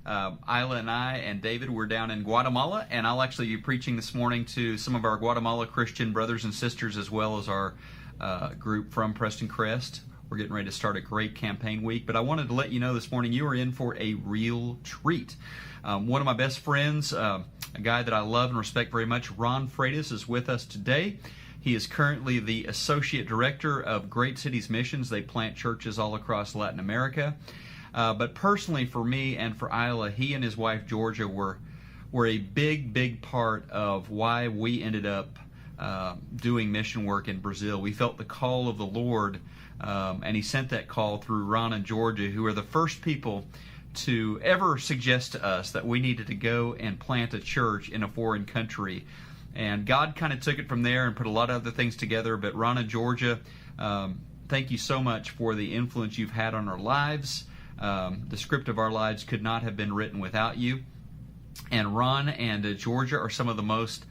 Isla and I and David, we're down in Guatemala, and I'll actually be preaching this morning to some of our Guatemala Christian brothers and sisters, as well as our group from Prestoncrest. We're getting ready to start a great campaign week, but I wanted to let you know this morning you are in for a real treat. One of my best friends, a guy that I love and respect very much, Ron Freitas, is with us today. He is currently the Associate Director of Great Cities Missions. They plant churches all across Latin America. But personally for me and for Isla, he and his wife Georgia were a big part of why we ended up doing mission work in Brazil. We felt the call of the Lord, and he sent that call through Ron and Georgia, who are the first people to ever suggest to us that we needed to go and plant a church in a foreign country. And God kind of took it from there and put a lot of other things together. But Ron and Georgia, thank you so much for the influence you've had on our lives. The script of our lives could not have been written without you. And Ron and Georgia are some of the most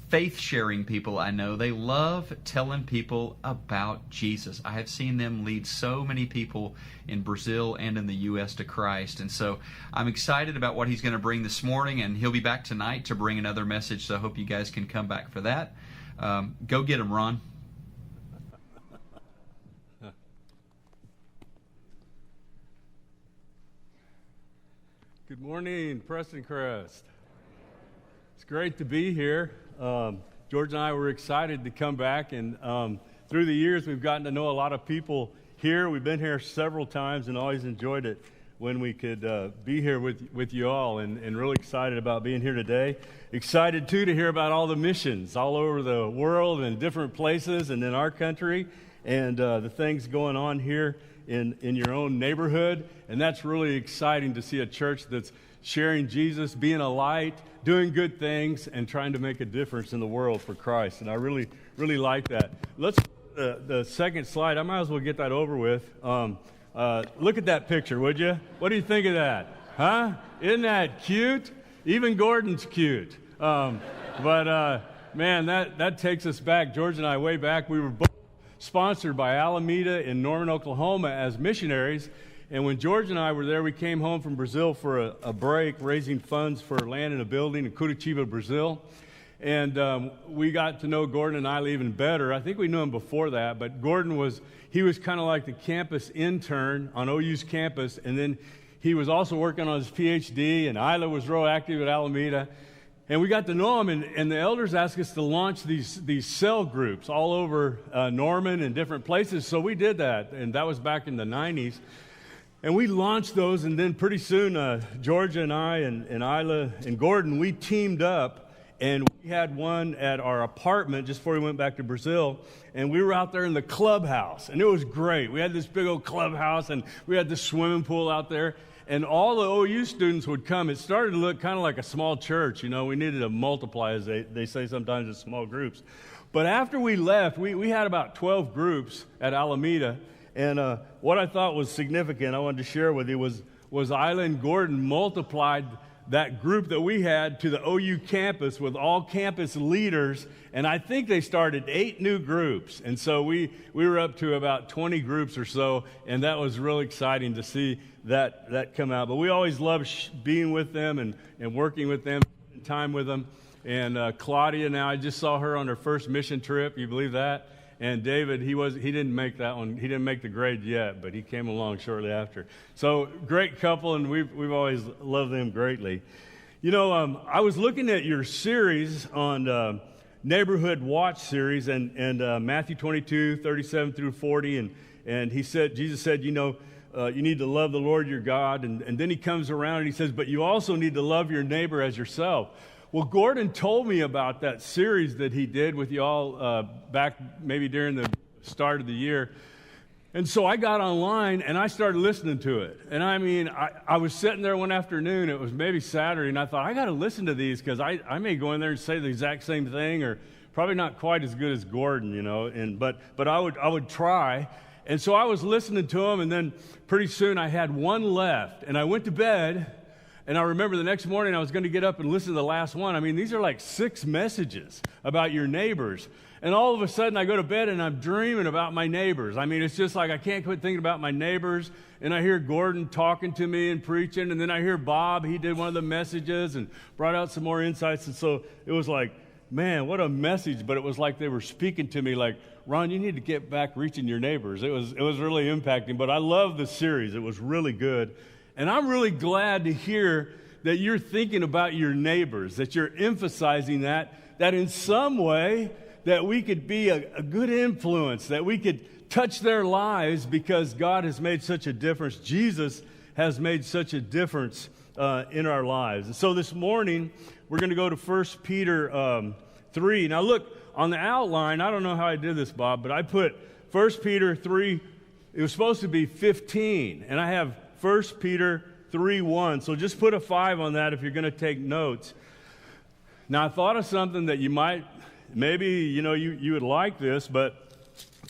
faith-sharing people I know. They love telling people about Jesus. I have seen them lead so many people in Brazil and in the U.S. to Christ. And so I'm excited about what he's going to bring this morning, and he'll be back tonight to bring another message, so I hope you guys can come back for that. Go get him, Ron. Good morning, Prestoncrest. It's great to be here. George and I were excited to come back, and through the years we've gotten to know a lot of people here. We've been here several times and always enjoyed it when we could be here with you all, and really excited about being here today. Excited, too, to hear about all the missions all over the world and different places and in our country, and the things going on here in your own neighborhood. And that's really exciting to see a church that's sharing Jesus, being a light, doing good things, and trying to make a difference in the world for Christ. And I really like that. Let's the second slide. I might as well get that over with. Look at that picture, would you? What do you think of that? Huh? Isn't that cute? Even Gordon's cute. Man, that takes us back. George and I, way back, we were both sponsored by Alameda in Norman, Oklahoma as missionaries. And when George and I were there, we came home from Brazil for a break, raising funds for land and a building in Curitiba, Brazil. And we got to know Gordon and Isla even better. I think we knew him before that, but Gordon was kind of like the campus intern on OU's campus, and then he was also working on his PhD, and Isla was real active at Alameda. And we got to know him, and the elders asked us to launch these cell groups all over Norman and different places. So we did that, and that was back in the 90s. And we launched those, and then pretty soon, Georgia and I and Isla and Gordon, we teamed up, and we had one at our apartment just before we went back to Brazil, and we were out there in the clubhouse, and it was great. We had this big old clubhouse, and we had this swimming pool out there. And all the OU students would come. It started to look kind of like a small church. You know, we needed to multiply, as they say sometimes, in small groups. But after we left, we had about 12 groups at Alameda. And what I thought was significant, I wanted to share with you, was Isla and Gordon multiplied that group that we had to the OU campus with all campus leaders. And I think they started 8 new groups. And so we were up to about 20 groups or so. And that was really exciting to see that come out. But we always love being with them and working with them, spending time with them. And Claudia, now I just saw her on her first mission trip. You believe that? And David, he didn't make that one. He didn't make the grade yet, but he came along shortly after. So great couple, and we've always loved them greatly. You know, I was looking at your series on Neighborhood Watch series, and Matthew 22, 37 through 40, and Jesus said, you know, you need to love the Lord your God, and then he comes around and he says, but you also need to love your neighbor as yourself. Well, Gordon told me about that series that he did with y'all back maybe during the start of the year. And so I got online and I started listening to it. And I mean, I was sitting there one afternoon, it was maybe Saturday, and I thought, I got to listen to these because I may go in there and say the exact same thing, or probably not quite as good as Gordon, you know, but I would try. And so I was listening to him, and then pretty soon I had one left, and I went to bed. And I remember the next morning I was going to get up and listen to the last one. I mean, these are like 6 messages about your neighbors. And all of a sudden I go to bed and I'm dreaming about my neighbors. I mean, it's just like I can't quit thinking about my neighbors. And I hear Gordon talking to me and preaching. And then I hear Bob, he did one of the messages and brought out some more insights. And so it was like, man, what a message. But it was like they were speaking to me like, Ron, you need to get back reaching your neighbors. It was really impacting. But I love the series. It was really good. And I'm really glad to hear that you're thinking about your neighbors, that you're emphasizing that in some way that we could be a good influence, that we could touch their lives because God has made such a difference. Jesus has made such a difference in our lives. And so this morning, we're going to go to 1 Peter 3. Now look, on the outline, I don't know how I did this, Bob, but I put 1 Peter 3, it was supposed to be 15, and I have 1 Peter 3:1. So just put a 5 on that if you're going to take notes. Now I thought of something that you might, maybe, you would like this, but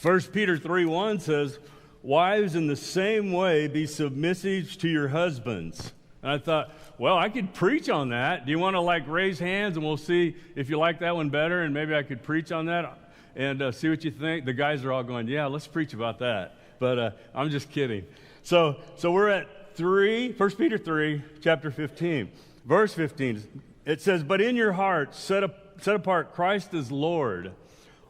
1 Peter 3:1 says, wives in the same way be submissive to your husbands. And I thought, well, I could preach on that. Do you want to raise hands and we'll see if you like that one better, and maybe I could preach on that and see what you think. The guys are all going, yeah, let's preach about that. But I'm just kidding. So we're at 1 Peter 3, chapter 15, verse 15. It says, but in your heart set apart Christ as Lord.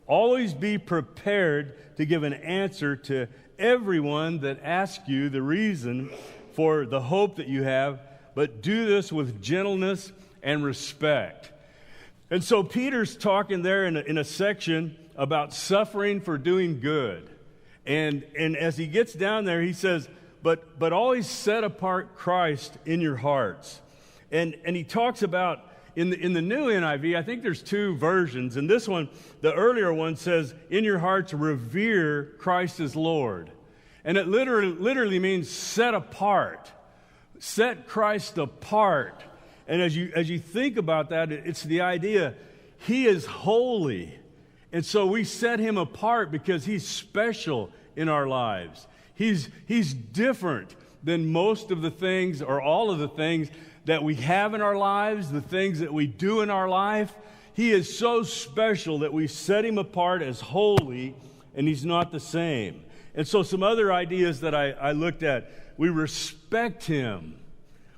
Always be prepared to give an answer to everyone that asks you the reason for the hope that you have, but do this with gentleness and respect. And so Peter's talking there in a section about suffering for doing good. And as he gets down there, he says, but always set apart Christ in your hearts. And he talks about, in the new NIV, I think there's 2 versions. And this one, the earlier one says, in your hearts revere Christ as Lord. And it literally means set apart. Set Christ apart. And as you think about that, it's the idea, he is holy. And so we set him apart because he's special in our lives. He's different than most of the things or all of the things that we have in our lives, the things that we do in our life. He is so special that we set him apart as holy, and he's not the same. And so some other ideas that I looked at, we respect him.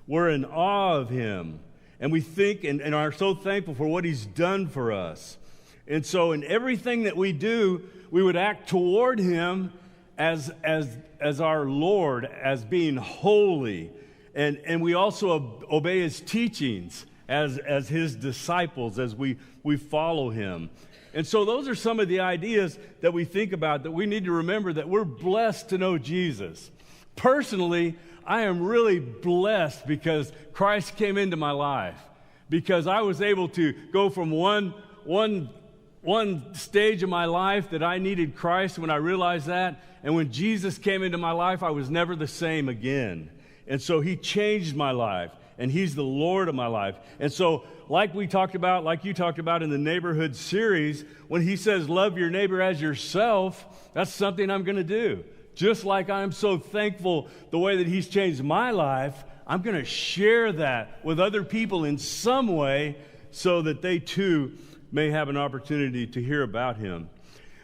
We're in awe of him. And we think and are so thankful for what he's done for us. And so in everything that we do, we would act toward him as our Lord, as being holy. And we also obey his teachings as his disciples, as we follow him. And so those are some of the ideas that we think about, that we need to remember that we're blessed to know Jesus. Personally, I am really blessed because Christ came into my life, because I was able to go from one stage of my life that I needed Christ when I realized that, and when Jesus came into my life, I was never the same again. And so he changed my life, and he's the Lord of my life. And so like you talked about in the neighborhood series, when he says love your neighbor as yourself, that's something I'm going to do. Just like I'm so thankful the way that he's changed my life, I'm going to share that with other people in some way so that they too may have an opportunity to hear about him.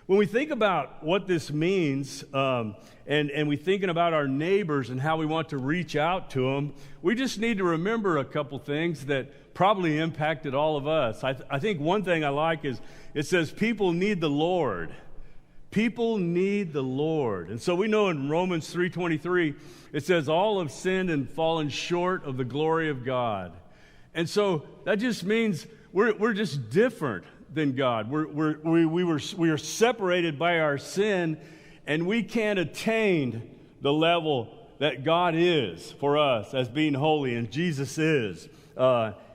When we think about what this means, and we're thinking about our neighbors and how we want to reach out to them, we just need to remember a couple things that probably impacted all of us. I think one thing I like is it says people need the Lord. People need the Lord. And so we know in Romans 3:23, it says all have sinned and fallen short of the glory of God. And so that just means we're just different than God. We are separated by our sin, and we can't attain the level that God is for us as being holy, and Jesus is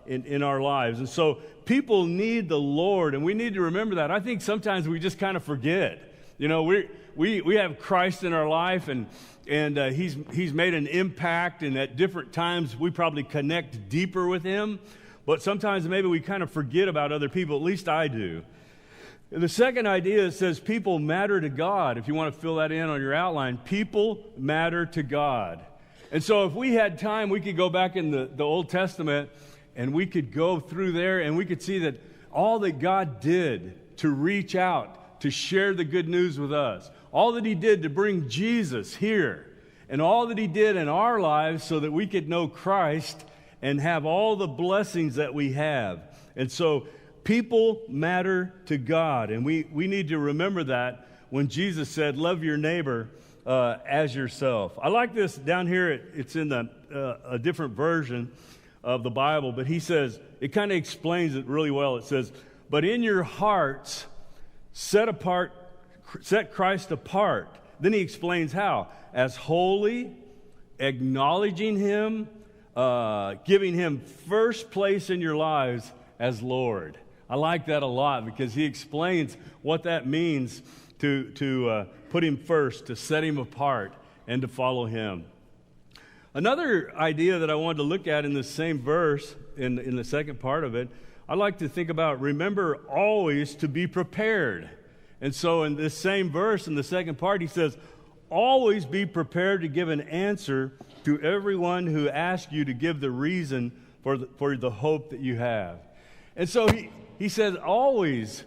in our lives. And so people need the Lord, and we need to remember that. I think sometimes we just kind of forget. You know, we have Christ in our life, and he's made an impact, and at different times we probably connect deeper with him. But sometimes maybe we kind of forget about other people. At least I do. And the second idea says people matter to God. If you want to fill that in on your outline, people matter to God. And so if we had time, we could go back in the Old Testament and we could go through there and we could see that all that God did to reach out, to share the good news with us, all that he did to bring Jesus here, and all that he did in our lives so that we could know Christ and have all the blessings that we have. And so people matter to God, and we need to remember that when Jesus said, love your neighbor as yourself. I like this down here. It's in a different version of the Bible, but he says, it kind of explains it really well. It says, but in your hearts, set Christ apart. Then he explains how. As holy, acknowledging him, giving him first place in your lives as Lord. I like that a lot because he explains what that means to put him first, to set him apart, and to follow him. Another idea that I wanted to look at in the same verse, in the second part of it, I like to think about, remember always to be prepared. And so in this same verse, in the second part, he says, always be prepared to give an answer to everyone who asks you to give the reason for the hope that you have. And so he says, always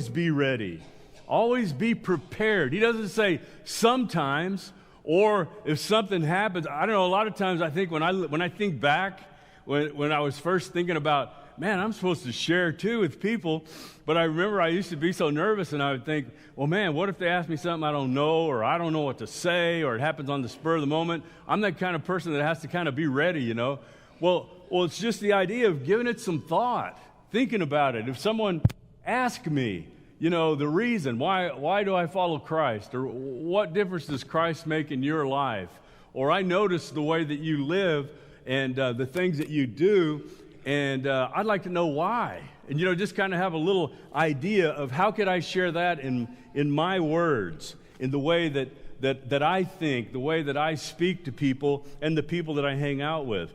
be ready. Always be prepared. He doesn't say sometimes, or if something happens. I don't know, a lot of times I think when I think back, when I was first thinking about, man, I'm supposed to share too with people, but I remember I used to be so nervous, and I would think, well, man, what if they ask me something I don't know, or I don't know what to say, or it happens on the spur of the moment? I'm that kind of person that has to kind of be ready, you know. Well, it's just the idea of giving it some thought, thinking about it. If someone asks me, you know, the reason, why do I follow Christ, or what difference does Christ make in your life, or I notice the way that you live and the things that you do, and I'd like to know why. And, you know, just kind of have a little idea of how could I share that in my words, in the way that I think, the way that I speak to people and the people that I hang out with.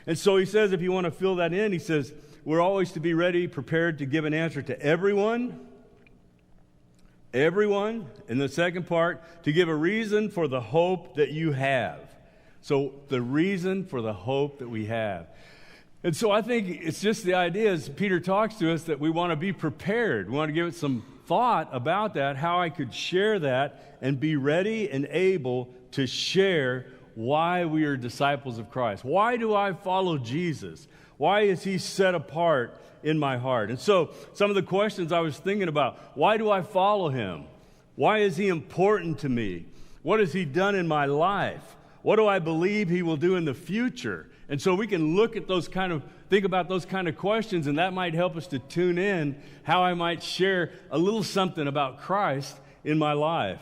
And so he says, if you want to fill that in, he says, we're always to be ready, prepared to give an answer to everyone. Everyone. In the second part, to give a reason for the hope that you have. So the reason for the hope that we have. And so I think it's just the idea, as Peter talks to us, that we want to be prepared. We want to give it some thought about that, how I could share that and be ready and able to share why we are disciples of Christ. Why do I follow Jesus? Why is he set apart in my heart? And so some of the questions I was thinking about, why do I follow him? Why is he important to me? What has he done in my life? What do I believe he will do in the future? And so we can look at think about those kind of questions, and that might help us to tune in how I might share a little something about Christ in my life.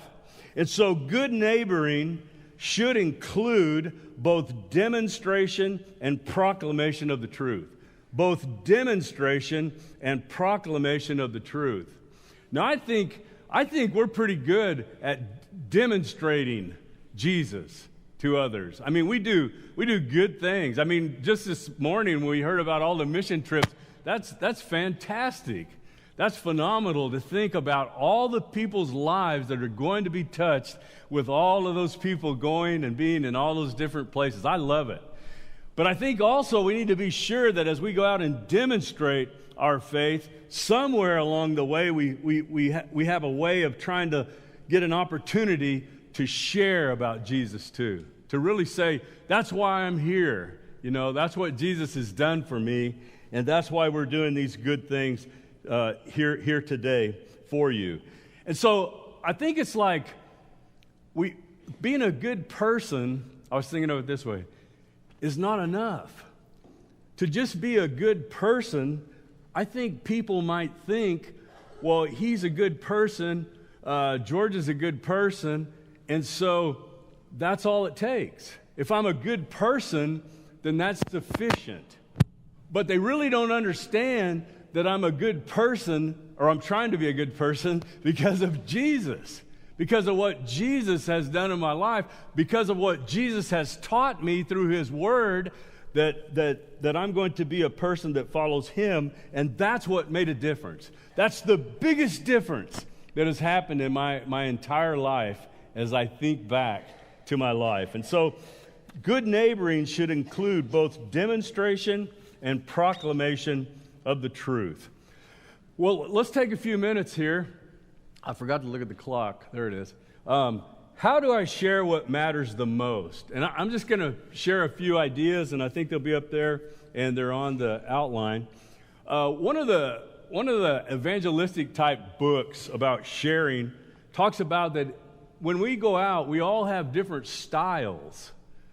And so good neighboring should include both demonstration and proclamation of the truth. Both demonstration and proclamation of the truth. Now, I think we're pretty good at demonstrating Jesus to others. I mean, we do good things. I mean, just this morning when we heard about all the mission trips, that's fantastic. That's phenomenal to think about all the people's lives that are going to be touched with all of those people going and being in all those different places. I love it. But I think also we need to be sure that as we go out and demonstrate our faith, somewhere along the way we have a way of trying to get an opportunity to share about Jesus too. To really say, that's why I'm here. You know, that's what Jesus has done for me, and that's why we're doing these good things here today for you. And so I think it's like being a good person, I was thinking of it this way, is not enough. To just be a good person, I think people might think, well, he's a good person, George is a good person, and so that's all it takes. If I'm a good person, then that's sufficient. But they really don't understand that I'm a good person, or I'm trying to be a good person, because of Jesus. Because of what Jesus has done in my life, because of what Jesus has taught me through his word, that I'm going to be a person that follows him, and that's what made a difference. That's the biggest difference that has happened in my entire life as I think back to my life. And so Good neighboring should include both demonstration and proclamation of the truth. Well, let's take a few minutes here. I forgot to look at the clock. There it is. How do I share what matters the most? And I'm just going to share a few ideas, and I think they'll be up there, and they're on the outline. One of the evangelistic type books about sharing talks about that when we go out, we all have different styles.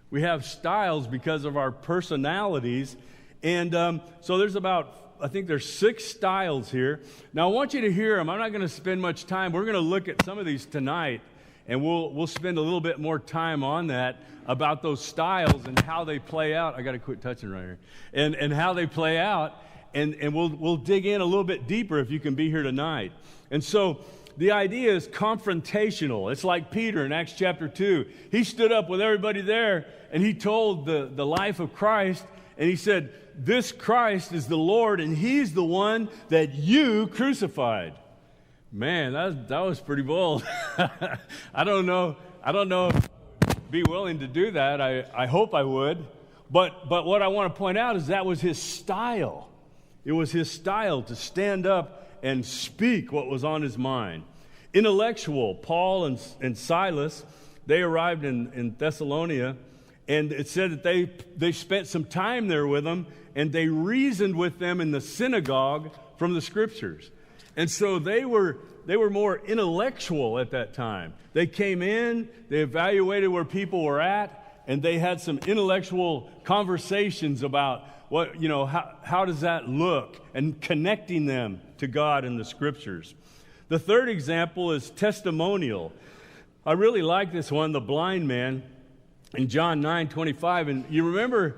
We have styles because of our personalities, and so there's I think there's 6 styles here. Now, I want you to hear them. I'm not going to spend much time. We're going to look at some of these tonight, and we'll spend a little bit more time on that, about those styles and how they play out. I got to quit touching right here. And how they play out, and we'll dig in a little bit deeper if you can be here tonight. And so the idea is confrontational. It's like Peter in Acts chapter 2. He stood up with everybody there, and he told the life of Christ, and he said, "This Christ is the Lord, and he's the one that you crucified." Man, that was pretty bold. I don't know if I'd be willing to do that. I hope I would. But what I want to point out is that was his style. It was his style to stand up and speak what was on his mind. Intellectual, Paul and Silas, they arrived in Thessalonica, and it said that they spent some time there with them, and they reasoned with them in the synagogue from the Scriptures. And so they were more intellectual at that time. They came in, they evaluated where people were at, and they had some intellectual conversations about how does that look, and connecting them to God in the Scriptures. The third example is testimonial. I really like this one, the blind man in John 9:25. And you remember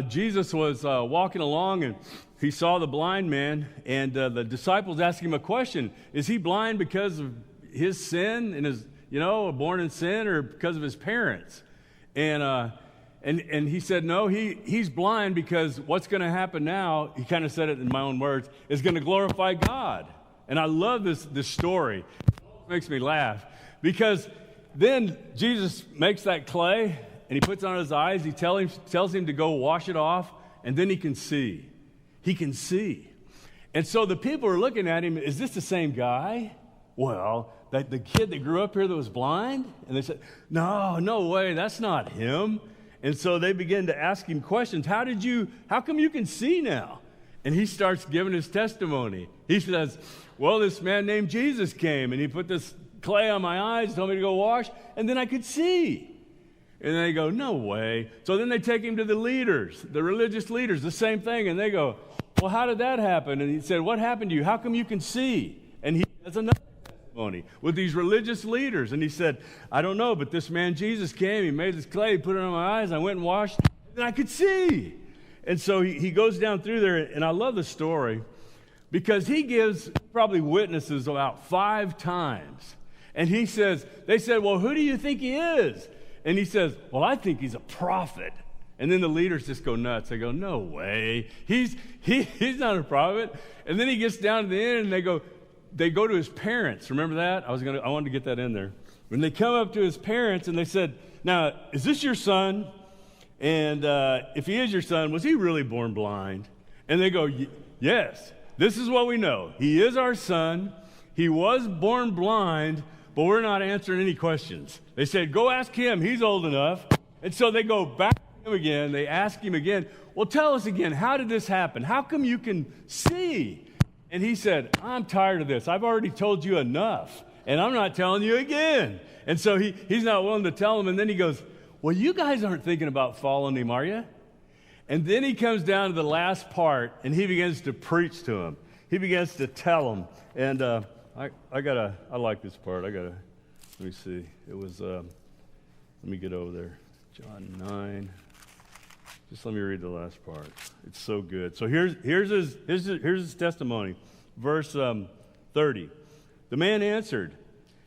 Jesus was walking along, and he saw the blind man, and the disciples asked him a question. Is he blind because of his sin and his, born in sin, or because of his parents? And he said, no, he's blind because what's going to happen now, he kind of said it in my own words, is going to glorify God. And I love this story. It makes me laugh because then Jesus makes that clay, and he puts it on his eyes. He tells him to go wash it off, and then he can see. He can see. And so the people are looking at him, is this the same guy? Well, the kid that grew up here that was blind? And they said, no way, that's not him. And so they begin to ask him questions. How come you can see now? And he starts giving his testimony. He says, well, this man named Jesus came, and he put this clay on my eyes, told me to go wash, and then I could see. And they go, no way. So then they take him to the leaders, the religious leaders, the same thing. And they go, well, how did that happen? And he said, what happened to you? How come you can see? And he has another testimony with these religious leaders. And he said, I don't know, but this man Jesus came. He made this clay, put it on my eyes. I went and washed, and I could see. And so he goes down through there. And I love the story because he gives probably witnesses about 5 times. And they said, well, who do you think he is? And he says, well, I think he's a prophet. And then the leaders just go nuts. They go, no way. He's not a prophet. And then he gets down to the end, and they go to his parents. Remember that? I wanted to get that in there. When they come up to his parents, and they said, now, is this your son? And if he is your son, was he really born blind? And they go, yes, this is what we know. He is our son. He was born blind, but we're not answering any questions. They said, go ask him. He's old enough. And so they go back to him again. They ask him again, well, tell us again, how did this happen? How come you can see? And he said, I'm tired of this. I've already told you enough, and I'm not telling you again. And so he's not willing to tell them. And then he goes, well, you guys aren't thinking about following him, are you? And then he comes down to the last part, and he begins to preach to them. He begins to tell them. And I like this part. Let me see. It was, let me get over there. John 9. Just let me read the last part. It's so good. So here's his testimony. Verse 30. The man answered,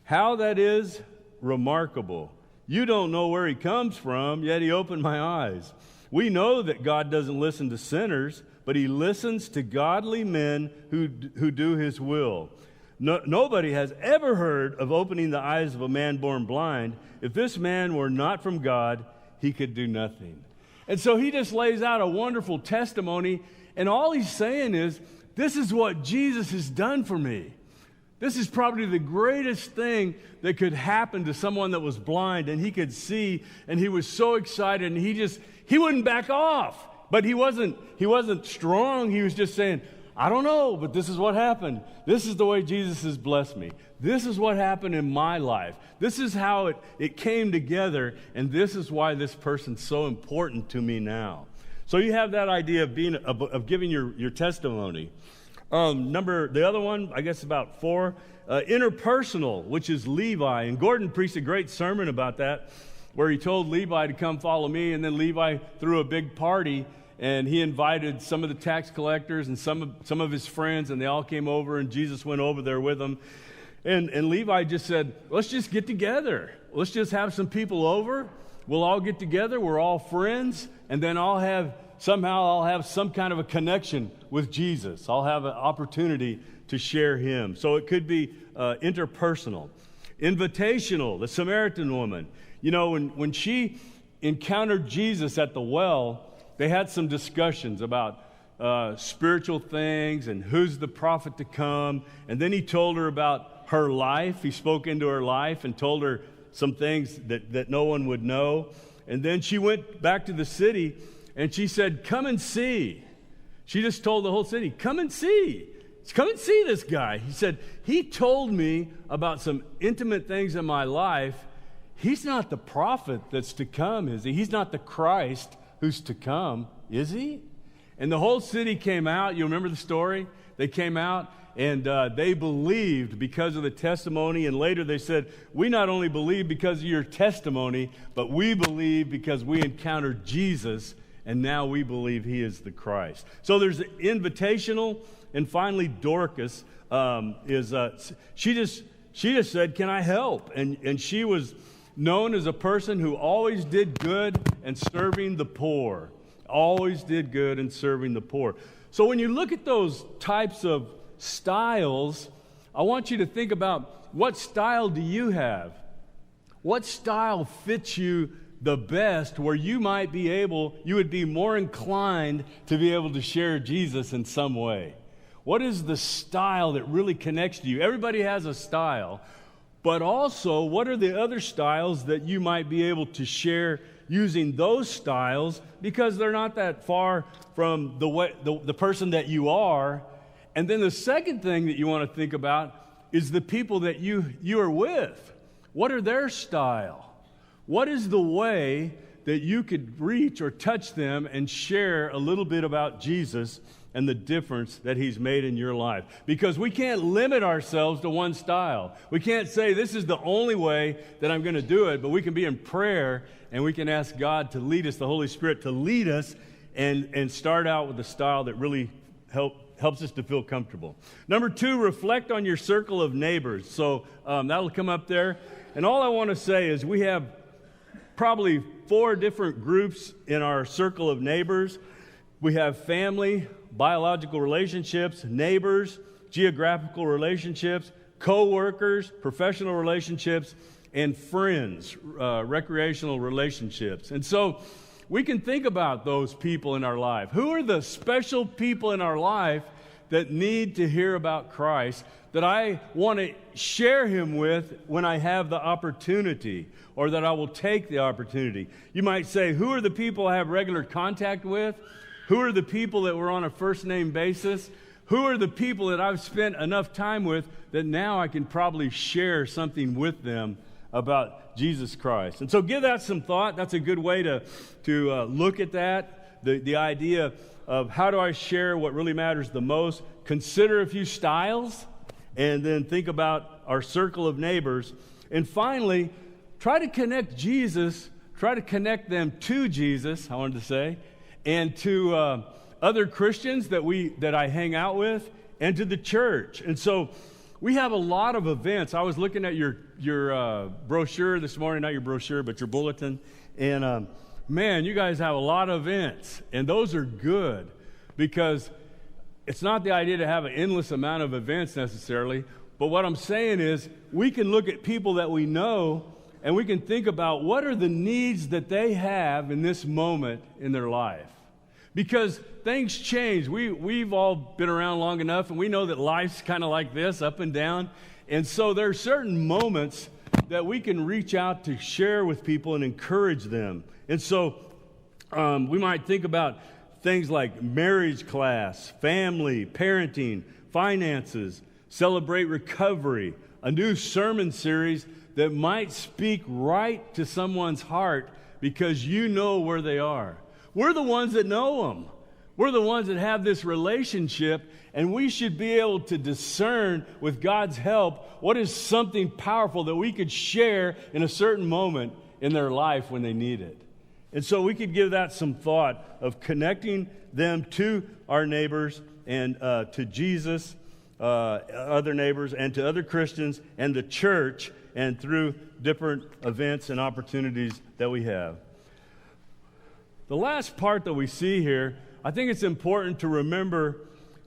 how that is remarkable. You don't know where he comes from, yet he opened my eyes. We know that God doesn't listen to sinners, but he listens to godly men who do his will. Nobody has ever heard of opening the eyes of a man born blind. If this man were not from God, he could do nothing. And so he just lays out a wonderful testimony, and all he's saying is, this is what Jesus has done for me. This is probably the greatest thing that could happen to someone that was blind and he could see, and he was so excited, and he wouldn't back off. But he wasn't strong. He was just saying, I don't know, but this is what happened. This is the way Jesus has blessed me. This is what happened in my life. This is how it came together, and this is why this person's so important to me now. So you have that idea of giving your testimony. The other one, I guess about 4, interpersonal, which is Levi. And Gordon preached a great sermon about that, where he told Levi to come follow me, and then Levi threw a big party, and he invited some of the tax collectors and some of his friends, and they all came over, and Jesus went over there with them. And Levi just said, let's just get together. Let's just have some people over. We'll all get together. We're all friends, and then I'll have some kind of a connection with Jesus. I'll have an opportunity to share him. So it could be interpersonal. Invitational, the Samaritan woman. You know, when she encountered Jesus at the well, they had some discussions about spiritual things and who's the prophet to come. And then he told her about her life. He spoke into her life and told her some things that no one would know. And then she went back to the city, and she said, come and see. She just told the whole city, come and see. Come and see this guy. He said, he told me about some intimate things in my life. He's not the prophet that's to come, is he? He's not the Christ who's to come, is he? And the whole city came out. You remember the story? They came out, and they believed because of the testimony. And later they said, we not only believe because of your testimony, but we believe because we encountered Jesus, and now we believe he is the Christ. So there's invitational. And finally, Dorcas she just said, can I help? And she was known as a person who always did good and serving the poor. Always did good and serving the poor. So when you look at those types of styles, I want you to think about, what style do you have? What style fits you the best, where you would be more inclined to be able to share Jesus in some way? What is the style that really connects to you? Everybody has a style, but also, what are the other styles that you might be able to share using those styles, because they're not that far from the person that you are? And then the second thing that you want to think about is the people that you are with. What are their style? What is the way that you could reach or touch them and share a little bit about Jesus and the difference that he's made in your life? Because we can't limit ourselves to one style. We can't say this is the only way that I'm going to do it, but we can be in prayer and we can ask God to lead us, the Holy Spirit to lead us, and start out with the style that really helps us to feel comfortable. Number 2, reflect on your circle of neighbors. So that'll come up there. And all I want to say is we have probably 4 different groups in our circle of neighbors. We have family, biological relationships, neighbors, geographical relationships, co-workers, professional relationships, and friends, recreational relationships. And so we can think about those people in our life. Who are the special people in our life that need to hear about Christ, that I want to share him with when I have the opportunity, or that I will take the opportunity? You might say, who are the people I have regular contact with? Who are the people that we're on a first-name basis? Who are the people that I've spent enough time with that now I can probably share something with them about Jesus Christ? And so give that some thought. That's a good way to look at that, the idea of how do I share what really matters the most. Consider a few styles, and then think about our circle of neighbors. And finally, try to connect them to Jesus, I wanted to say, and to other Christians that I hang out with, and to the church. And so we have a lot of events. I was looking at your brochure this morning, not your brochure, but your bulletin. And man, you guys have a lot of events, and those are good, because it's not the idea to have an endless amount of events necessarily, but what I'm saying is we can look at people that we know and we can think about what are the needs that they have in this moment in their life. Because things change. We've all been around long enough, and we know that life's kind of like this, up and down. And so there are certain moments that we can reach out to share with people and encourage them. And so we might think about things like marriage class, family, parenting, finances, celebrate recovery, a new sermon series that might speak right to someone's heart because you know where they are. We're the ones that know them. We're the ones that have this relationship, and we should be able to discern with God's help what is something powerful that we could share in a certain moment in their life when they need it. And so we could give that some thought of connecting them to our neighbors and to Jesus, other neighbors, and to other Christians and the church, and through different events and opportunities that we have. The last part that we see here, I think it's important to remember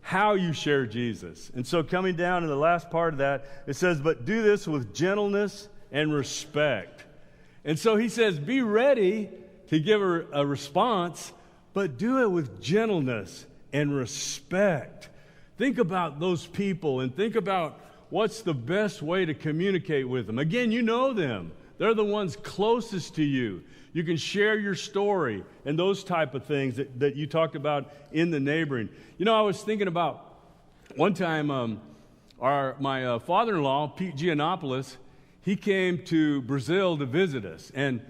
how you share Jesus. And so coming down in the last part of that, it says, but do this with gentleness and respect. And so he says, be ready to give a response, but do it with gentleness and respect. Think about those people and think about what's the best way to communicate with them. Again, you know them. They're the ones closest to you. You can share your story and those type of things that you talked about in the neighboring. You know, I was thinking about one time my father-in-law, Pete Giannopoulos, he came to Brazil to visit us. And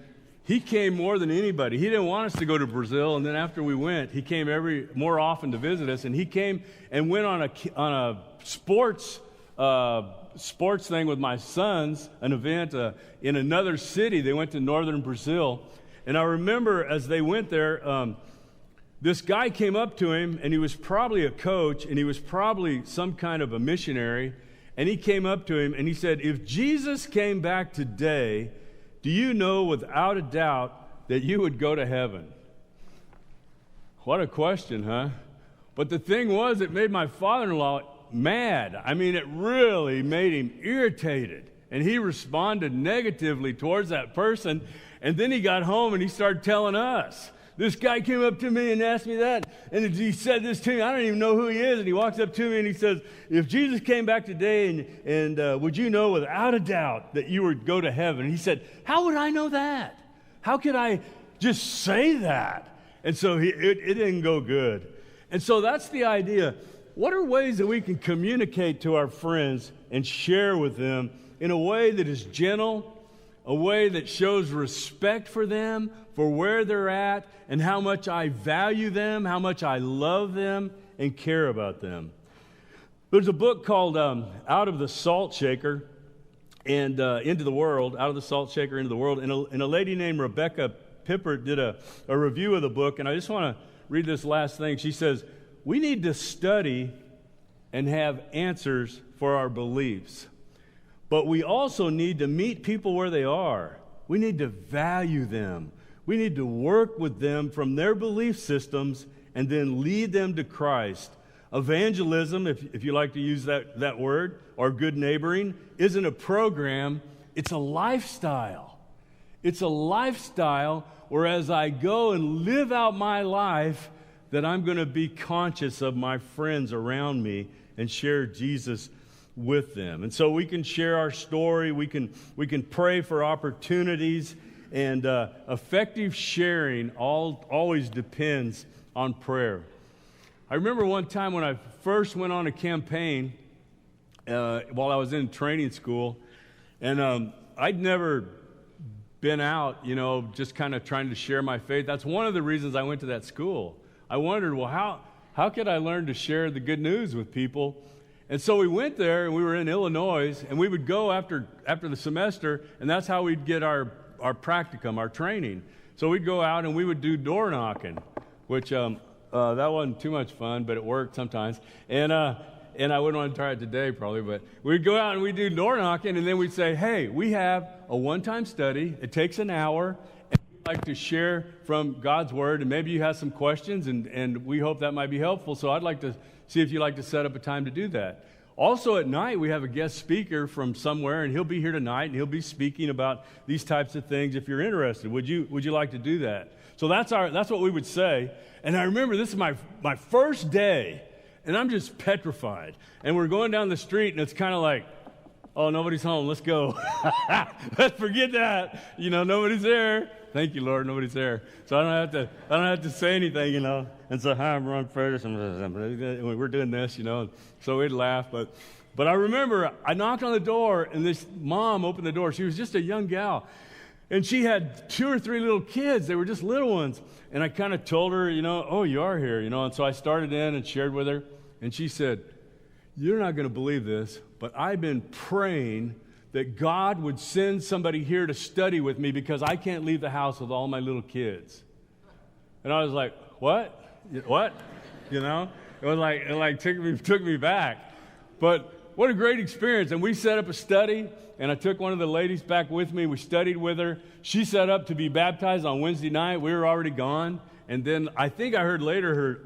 he came more than anybody. He didn't want us to go to Brazil. And then after we went, he came more often to visit us. And he came and went on a sports thing with my sons, an event in another city. They went to northern Brazil. And I remember as they went there, this guy came up to him, and he was probably a coach, and he was probably some kind of a missionary. And he came up to him, and he said, if Jesus came back today, do you know without a doubt that you would go to heaven? What a question, huh? But the thing was, it made my father-in-law mad. I mean, it really made him irritated. And he responded negatively towards that person. And then he got home and he started telling us. This guy came up to me and asked me that. And he said this to me. I don't even know who he is. And he walks up to me and he says, if Jesus came back today and would you know without a doubt that you would go to heaven? And he said, how would I know that? How could I just say that? And so it didn't go good. And so that's the idea. What are ways that we can communicate to our friends and share with them in a way that is gentle, a way that shows respect for them, for where they're at, and how much I value them, how much I love them, and care about them? There's a book called Out of the Salt Shaker and Into the World, Out of the Salt Shaker into the World, and a lady named Rebecca Pippert did a review of the book, and I just want to read this last thing. She says, we need to study and have answers for our beliefs. But we also need to meet people where they are. We need to value them. We need to work with them from their belief systems and then lead them to Christ. Evangelism, if you like to use that word, or good neighboring, isn't a program, it's a lifestyle. It's a lifestyle where as I go and live out my life, that I'm going to be conscious of my friends around me and share Jesus with them. And so we can share our story, we can pray for opportunities, and effective sharing always depends on prayer. I remember one time when I first went on a campaign while I was in training school, and I'd never been out, just kind of trying to share my faith. That's one of the reasons I went to that school. I wondered, well, how could I learn to share the good news with people? And so we went there, and we were in Illinois, and we would go after the semester, and that's how we'd get our practicum, our training. So we'd go out, and we would do door knocking, which that wasn't too much fun, but it worked sometimes. And I wouldn't want to try it today, probably, but we'd go out, and we'd do door knocking, and then we'd say, hey, we have a one-time study. It takes an hour, and we'd like to share from God's Word, and maybe you have some questions, and we hope that might be helpful. So I'd like to see if you'd like to set up a time to do that. Also at night, we have a guest speaker from somewhere, and he'll be here tonight, and he'll be speaking about these types of things if you're interested. Would you like to do that? So that's what we would say. And I remember this is my first day, and I'm just petrified. And we're going down the street, and it's kind of like, oh, nobody's home. Let's go. Let's forget that. Nobody's there. Thank you, Lord. Nobody's there. So I don't have to say anything, And so, hi, I'm Ron Freitas, and we're doing this, So we'd laugh. But I remember I knocked on the door, and this mom opened the door. She was just a young gal. And she had 2 or 3 little kids. They were just little ones. And I kind of told her, oh, you are here, And so I started in and shared with her. And she said, you're not going to believe this, but I've been praying that God would send somebody here to study with me because I can't leave the house with all my little kids. And I was like, what? What? It was took me back. But what a great experience. And we set up a study, and I took one of the ladies back with me. We studied with her. She set up to be baptized on Wednesday night. We were already gone. And then I think I heard later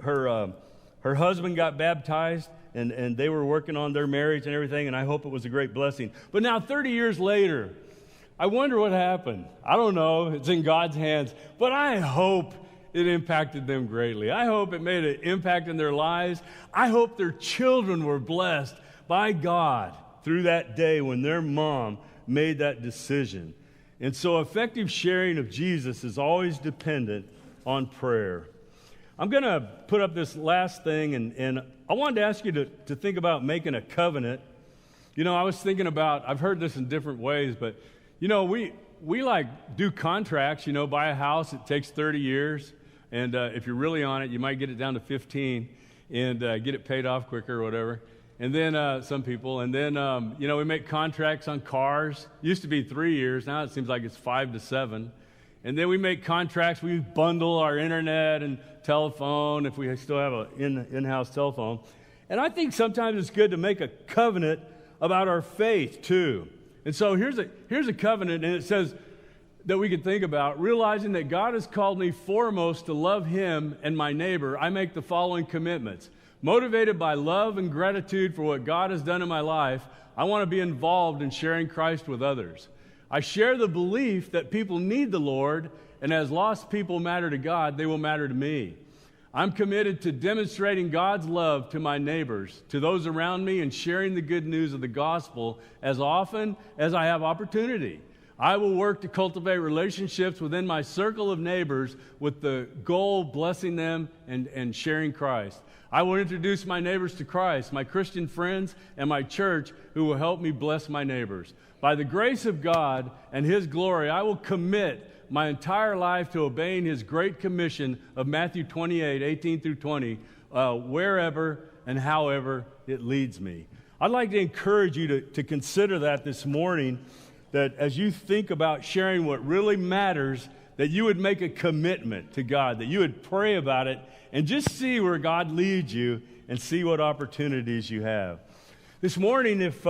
her husband got baptized. And they were working on their marriage and everything, and I hope it was a great blessing. But now, 30 years later, I wonder what happened. I don't know. It's in God's hands. But I hope it impacted them greatly. I hope it made an impact in their lives. I hope their children were blessed by God through that day when their mom made that decision. And so effective sharing of Jesus is always dependent on prayer. I'm going to put up this last thing, and I wanted to ask you to think about making a covenant. I was thinking about, I've heard this in different ways, but, we do contracts, buy a house, it takes 30 years, and if you're really on it, you might get it down to 15 and get it paid off quicker or whatever. And then some people, and then, we make contracts on cars. It used to be 3 years, now it seems like it's 5 to 7. And then we make contracts, we bundle our internet and telephone if we still have an in-house telephone. And I think sometimes it's good to make a covenant about our faith too. And so here's a covenant, and it says that we can think about, realizing that God has called me foremost to love Him and my neighbor, I make the following commitments. Motivated by love and gratitude for what God has done in my life, I want to be involved in sharing Christ with others. I share the belief that people need the Lord, and as lost people matter to God, they will matter to me. I'm committed to demonstrating God's love to my neighbors, to those around me, and sharing the good news of the gospel as often as I have opportunity. I will work to cultivate relationships within my circle of neighbors with the goal of blessing them and sharing Christ. I will introduce my neighbors to Christ, my Christian friends, and my church who will help me bless my neighbors. By the grace of God and His glory, I will commit my entire life to obeying His great commission of Matthew 28, 18 through 20, wherever and however it leads me. I'd like to encourage you to consider that this morning, that as you think about sharing what really matters, that you would make a commitment to God, that you would pray about it and just see where God leads you and see what opportunities you have. This morning, if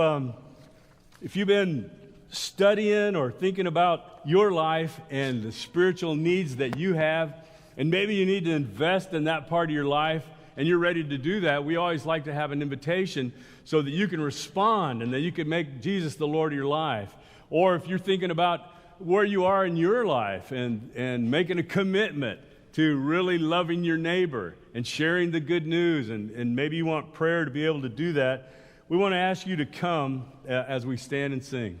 you've been studying or thinking about your life and the spiritual needs that you have, and maybe you need to invest in that part of your life, and you're ready to do that, we always like to have an invitation so that you can respond and that you can make Jesus the Lord of your life. Or if you're thinking about where you are in your life and making a commitment to really loving your neighbor and sharing the good news, and maybe you want prayer to be able to do that, we want to ask you to come as we stand and sing.